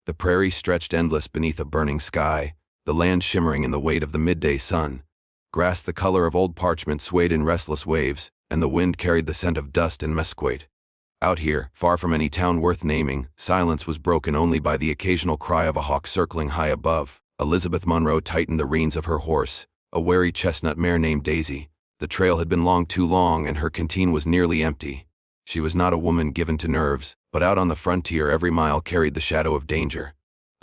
The prairie stretched endless beneath a burning sky, the land shimmering in the weight of the midday sun. Grass the color of old parchment swayed in restless waves, and the wind carried the scent of dust and mesquite. Out here, far from any town worth naming, silence was broken only by the occasional cry of a hawk circling high above. Elizabeth Monroe tightened the reins of her horse, a wary chestnut mare named Daisy. The trail had been too long, and her canteen was nearly empty. She was not a woman given to nerves, but out on the frontier every mile carried the shadow of danger.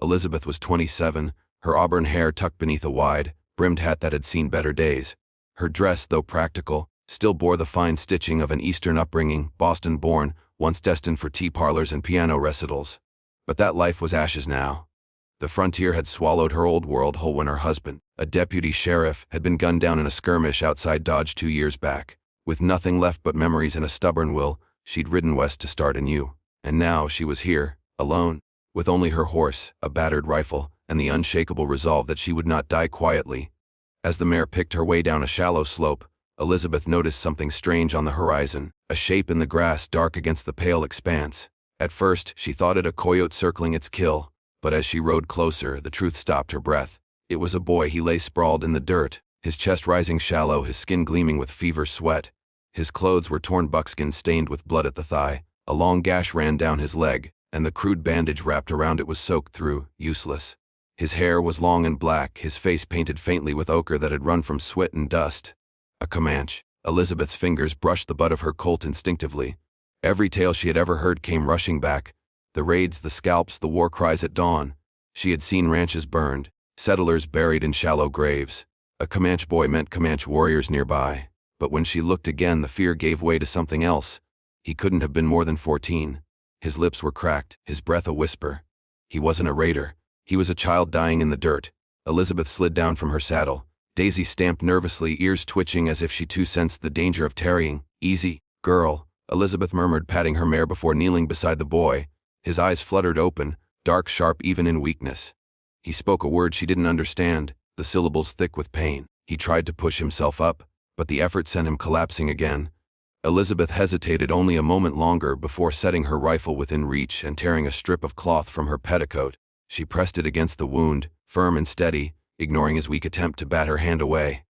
Elizabeth was 27, her auburn hair tucked beneath a wide, brimmed hat that had seen better days. Her dress, though practical, still bore the fine stitching of an Eastern upbringing, Boston-born, once destined for tea parlors and piano recitals. But that life was ashes now. The frontier had swallowed her old world whole when her husband, a deputy sheriff, had been gunned down in a skirmish outside Dodge 2 years back. With nothing left but memories and a stubborn will, she'd ridden west to start anew. And now she was here, alone, with only her horse, a battered rifle, and the unshakable resolve that she would not die quietly. As the mare picked her way down a shallow slope, Elizabeth noticed something strange on the horizon, a shape in the grass dark against the pale expanse. At first, she thought it a coyote circling its kill, but as she rode closer, the truth stopped her breath. It was a boy. He lay sprawled in the dirt, his chest rising shallow, his skin gleaming with fever sweat. His clothes were torn buckskin stained with blood at the thigh, a long gash ran down his leg, and the crude bandage wrapped around it was soaked through, useless. His hair was long and black, his face painted faintly with ochre that had run from sweat and dust. A Comanche. Elizabeth's fingers brushed the butt of her Colt instinctively. Every tale she had ever heard came rushing back. The raids, the scalps, the war cries at dawn. She had seen ranches burned, settlers buried in shallow graves. A Comanche boy meant Comanche warriors nearby. But when she looked again, the fear gave way to something else. He couldn't have been more than 14. His lips were cracked, his breath a whisper. He wasn't a raider. He was a child dying in the dirt. Elizabeth slid down from her saddle. Daisy stamped nervously, ears twitching as if she too sensed the danger of tarrying. "Easy, girl," Elizabeth murmured, patting her mare before kneeling beside the boy. His eyes fluttered open, dark, sharp even in weakness. He spoke a word she didn't understand, the syllables thick with pain. He tried to push himself up, but the effort sent him collapsing again. Elizabeth hesitated only a moment longer before setting her rifle within reach and tearing a strip of cloth from her petticoat. She pressed it against the wound, firm and steady, ignoring his weak attempt to bat her hand away.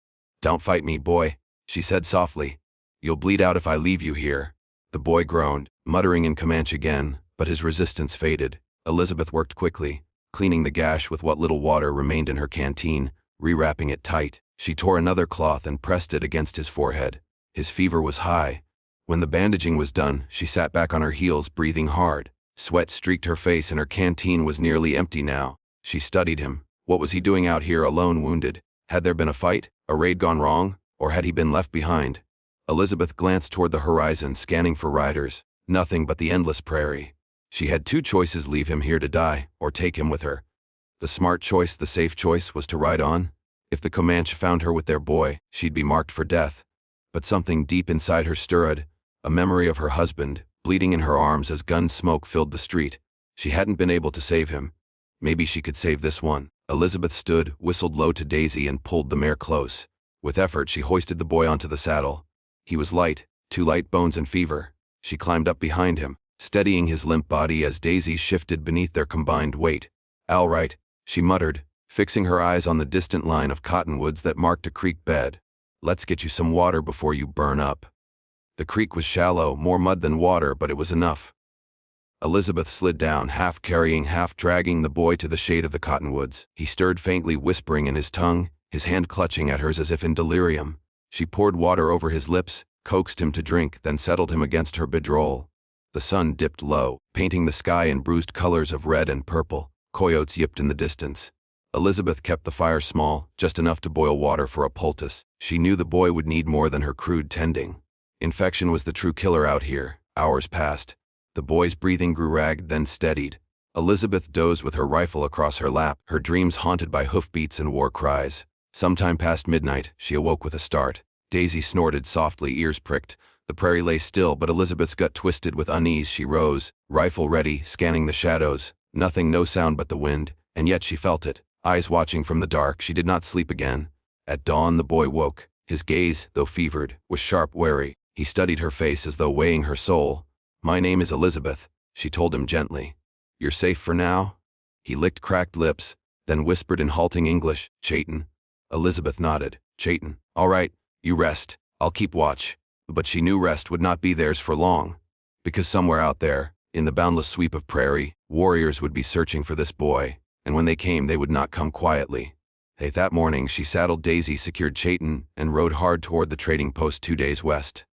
"Don't fight me, boy," she said softly. "You'll bleed out if I leave you here." The boy groaned, muttering in Comanche again, but his resistance faded. Elizabeth worked quickly, cleaning the gash with what little water remained in her canteen, rewrapping it tight. She tore another cloth and pressed it against his forehead. His fever was high. When the bandaging was done, she sat back on her heels, breathing hard. Sweat streaked her face and her canteen was nearly empty now. She studied him. What was he doing out here alone, wounded? Had there been a fight, a raid gone wrong, or had he been left behind? Elizabeth glanced toward the horizon, scanning for riders. Nothing but the endless prairie. She had two choices: leave him here to die, or take him with her. The smart choice, the safe choice, was to ride on. If the Comanche found her with their boy, she'd be marked for death. But something deep inside her stirred, a memory of her husband, bleeding in her arms as gun smoke filled the street. She hadn't been able to save him. Maybe she could save this one. Elizabeth stood, whistled low to Daisy, and pulled the mare close. With effort, she hoisted the boy onto the saddle. He was light, too light, bones and fever. She climbed up behind him, steadying his limp body as Daisy shifted beneath their combined weight. "All right," she muttered, fixing her eyes on the distant line of cottonwoods that marked a creek bed. "Let's get you some water before you burn up." The creek was shallow, more mud than water, but it was enough. Elizabeth slid down, half carrying, half dragging the boy to the shade of the cottonwoods. He stirred faintly, whispering in his tongue, his hand clutching at hers as if in delirium. She poured water over his lips, coaxed him to drink, then settled him against her bedroll. The sun dipped low, painting the sky in bruised colors of red and purple. Coyotes yipped in the distance. Elizabeth kept the fire small, just enough to boil water for a poultice. She knew the boy would need more than her crude tending. Infection was the true killer out here. Hours passed. The boy's breathing grew ragged, then steadied. Elizabeth dozed with her rifle across her lap, her dreams haunted by hoofbeats and war cries. Sometime past midnight, she awoke with a start. Daisy snorted softly, ears pricked. The prairie lay still, but Elizabeth's gut twisted with unease. She rose, rifle ready, scanning the shadows. Nothing, no sound but the wind, and yet she felt it. Eyes watching from the dark, she did not sleep again. At dawn, the boy woke. His gaze, though fevered, was sharp, wary. He studied her face as though weighing her soul. "My name is Elizabeth," she told him gently. "You're safe for now?" He licked cracked lips, then whispered in halting English, "Chayton." Elizabeth nodded. "Chayton. All right, you rest. I'll keep watch." But she knew rest would not be theirs for long. Because somewhere out there, in the boundless sweep of prairie, warriors would be searching for this boy, and when they came they would not come quietly. That morning she saddled Daisy, secured Chayton, and rode hard toward the trading post 2 days west.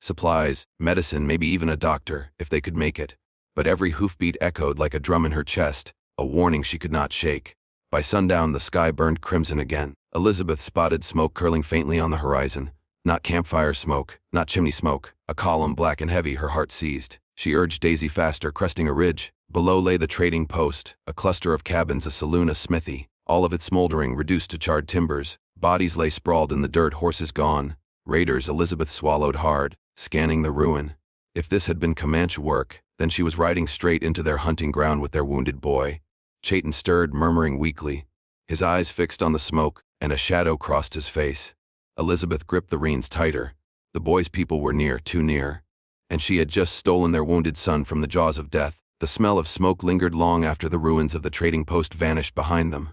Supplies, medicine, maybe even a doctor, if they could make it. But every hoofbeat echoed like a drum in her chest, a warning she could not shake. By sundown the sky burned crimson again. Elizabeth spotted smoke curling faintly on the horizon. Not campfire smoke, not chimney smoke, a column black and heavy. Her heart seized. She urged Daisy faster, cresting a ridge. Below lay the trading post, a cluster of cabins, a saloon, a smithy, all of it smoldering, reduced to charred timbers. Bodies lay sprawled in the dirt, horses gone. Raiders. Elizabeth swallowed hard, scanning the ruin. If this had been Comanche work, then she was riding straight into their hunting ground with their wounded boy. Chayton stirred, murmuring weakly. His eyes fixed on the smoke, and a shadow crossed his face. Elizabeth gripped the reins tighter. The boy's people were near, too near. And she had just stolen their wounded son from the jaws of death. The smell of smoke lingered long after the ruins of the trading post vanished behind them.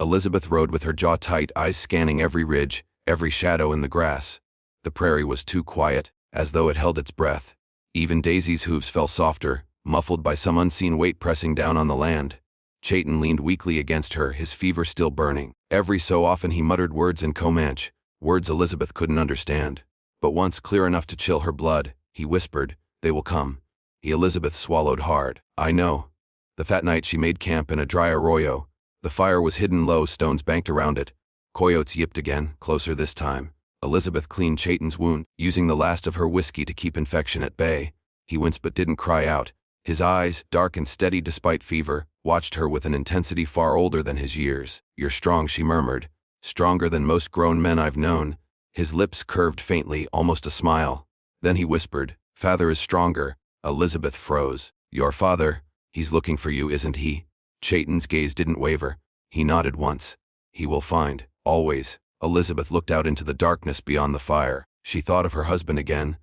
Elizabeth rode with her jaw tight, eyes scanning every ridge, every shadow in the grass. The prairie was too quiet, as though it held its breath. Even Daisy's hooves fell softer, muffled by some unseen weight pressing down on the land. Chayton leaned weakly against her, his fever still burning. Every so often he muttered words in Comanche, words Elizabeth couldn't understand. But once, clear enough to chill her blood, he whispered, "They will come." Elizabeth swallowed hard. "I know." The fat night she made camp in a dry arroyo. The fire was hidden low, stones banked around it. Coyotes yipped again, closer this time. Elizabeth cleaned Chayton's wound, using the last of her whiskey to keep infection at bay. He winced but didn't cry out. His eyes, dark and steady despite fever, watched her with an intensity far older than his years. "You're strong," she murmured. "Stronger than most grown men I've known." His lips curved faintly, almost a smile. Then he whispered, "Father is stronger." Elizabeth froze. "Your father? He's looking for you, isn't he?" Chayton's gaze didn't waver. He nodded once. "He will find, always." Elizabeth looked out into the darkness beyond the fire. She thought of her husband again.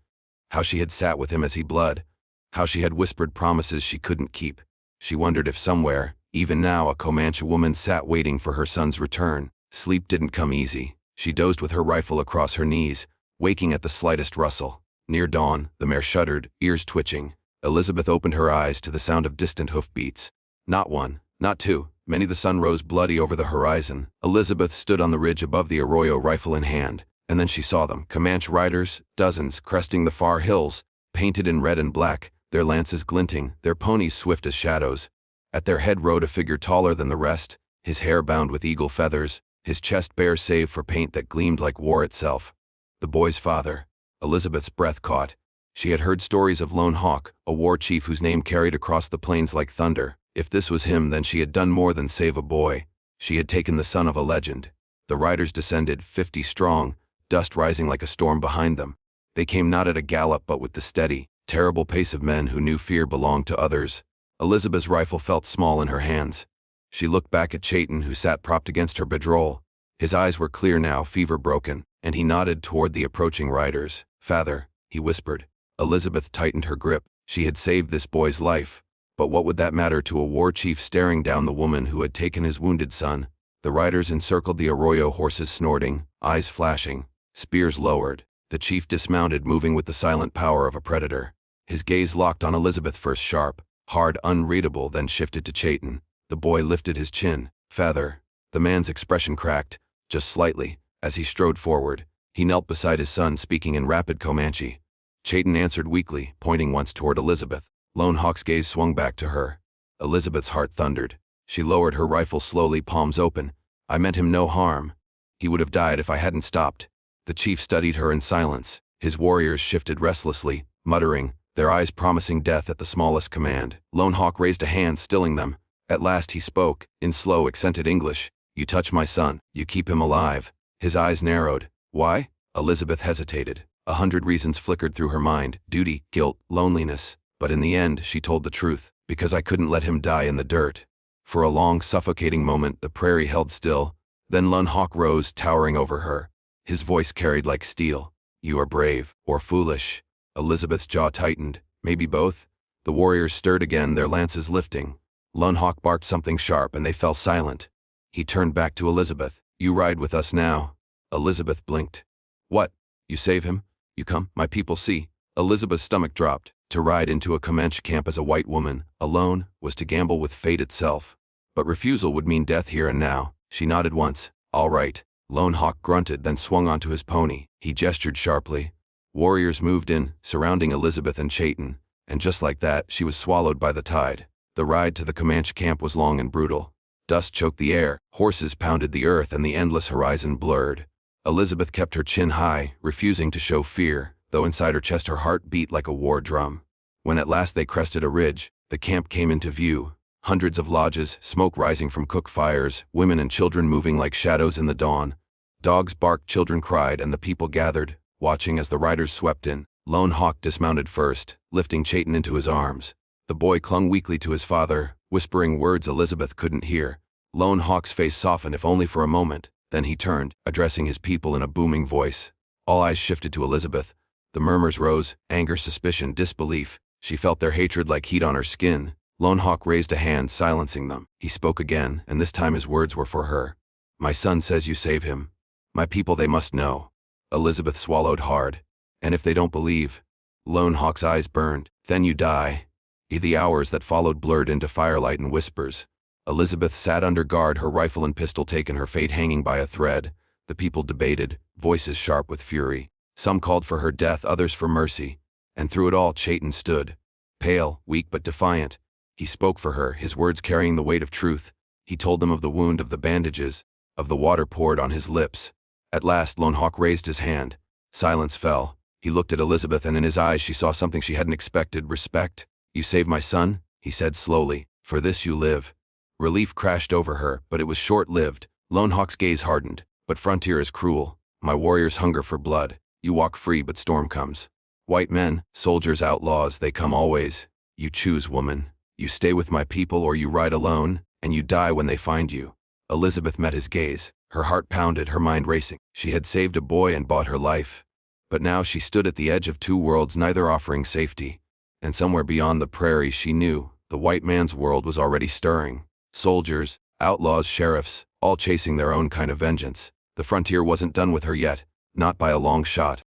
How she had sat with him as he bled. How she had whispered promises she couldn't keep. She wondered if somewhere, even now, a Comanche woman sat waiting for her son's return. Sleep didn't come easy. She dozed with her rifle across her knees, waking at the slightest rustle. Near dawn, the mare shuddered, ears twitching. Elizabeth opened her eyes to the sound of distant hoofbeats. Not one, not two. Many. The sun rose bloody over the horizon. Elizabeth stood on the ridge above the arroyo, rifle in hand, and then she saw them. Comanche riders, dozens, cresting the far hills, painted in red and black, their lances glinting, their ponies swift as shadows. At their head rode a figure taller than the rest, his hair bound with eagle feathers, his chest bare save for paint that gleamed like war itself. The boy's father. Elizabeth's breath caught. She had heard stories of Lone Hawk, a war chief whose name carried across the plains like thunder. If this was him, then she had done more than save a boy. She had taken the son of a legend. The riders descended, 50 strong, dust rising like a storm behind them. They came not at a gallop but with the steady, terrible pace of men who knew fear belonged to others. Elizabeth's rifle felt small in her hands. She looked back at Chayton, who sat propped against her bedroll. His eyes were clear now, fever broken, and he nodded toward the approaching riders. "Father," he whispered. Elizabeth tightened her grip. She had saved this boy's life. But what would that matter to a war chief staring down the woman who had taken his wounded son? The riders encircled the arroyo, horses snorting, eyes flashing, spears lowered. The chief dismounted, moving with the silent power of a predator. His gaze locked on Elizabeth, first sharp, hard, unreadable, then shifted to Chayton. The boy lifted his chin. "Father." The man's expression cracked, just slightly, as he strode forward. He knelt beside his son, speaking in rapid Comanche. Chayton answered weakly, pointing once toward Elizabeth. Lone Hawk's gaze swung back to her. Elizabeth's heart thundered. She lowered her rifle slowly, palms open. "I meant him no harm. He would have died if I hadn't stopped." The chief studied her in silence. His warriors shifted restlessly, muttering, their eyes promising death at the smallest command. Lone Hawk raised a hand, stilling them. At last he spoke, in slow, accented English. "You touch my son, you keep him alive." His eyes narrowed. "Why?" Elizabeth hesitated. 100 reasons flickered through her mind: duty, guilt, loneliness. But in the end, she told the truth. "Because I couldn't let him die in the dirt." For a long, suffocating moment, the prairie held still. Then Lone Hawk rose, towering over her. His voice carried like steel. "You are brave, or foolish." Elizabeth's jaw tightened. Maybe both. The warriors stirred again, their lances lifting. Lone Hawk barked something sharp and they fell silent. He turned back to Elizabeth. "You ride with us now." Elizabeth blinked. "What? You save him? You come? My people see." Elizabeth's stomach dropped. To ride into a Comanche camp as a white woman, alone, was to gamble with fate itself. But refusal would mean death here and now. She nodded once. "All right." Lone Hawk grunted, then swung onto his pony. He gestured sharply. Warriors moved in, surrounding Elizabeth and Chayton, and just like that, she was swallowed by the tide. The ride to the Comanche camp was long and brutal. Dust choked the air, horses pounded the earth, and the endless horizon blurred. Elizabeth kept her chin high, refusing to show fear, though inside her chest her heart beat like a war drum. When at last they crested a ridge, the camp came into view. Hundreds of lodges, smoke rising from cook fires, women and children moving like shadows in the dawn. Dogs barked, children cried, and the people gathered, watching as the riders swept in. Lone Hawk dismounted first, lifting Chayton into his arms. The boy clung weakly to his father, whispering words Elizabeth couldn't hear. Lone Hawk's face softened, if only for a moment. Then he turned, addressing his people in a booming voice. All eyes shifted to Elizabeth. The murmurs rose, anger, suspicion, disbelief. She felt their hatred like heat on her skin. Lone Hawk raised a hand, silencing them. He spoke again, and this time his words were for her. "My son says you save him. My people, they must know." Elizabeth swallowed hard. "And if they don't believe?" Lone Hawk's eyes burned. "Then you die." The hours that followed blurred into firelight and whispers. Elizabeth sat under guard, her rifle and pistol taken, her fate hanging by a thread. The people debated, voices sharp with fury. Some called for her death, others for mercy. And through it all, Chayton stood. Pale, weak but defiant. He spoke for her, his words carrying the weight of truth. He told them of the wound, of the bandages, of the water poured on his lips. At last, Lone Hawk raised his hand. Silence fell. He looked at Elizabeth, and in his eyes she saw something she hadn't expected: respect. "You saved my son," he said slowly. "For this you live." Relief crashed over her, but it was short-lived. Lone Hawk's gaze hardened. "But frontier is cruel. My warriors hunger for blood. You walk free, but storm comes. White men, soldiers, outlaws, they come always. You choose, woman. You stay with my people or you ride alone, and you die when they find you." Elizabeth met his gaze. Her heart pounded, her mind racing. She had saved a boy and bought her life. But now she stood at the edge of two worlds, neither offering safety. And somewhere beyond the prairie, she knew, the white man's world was already stirring. Soldiers, outlaws, sheriffs, all chasing their own kind of vengeance. The frontier wasn't done with her yet, not by a long shot.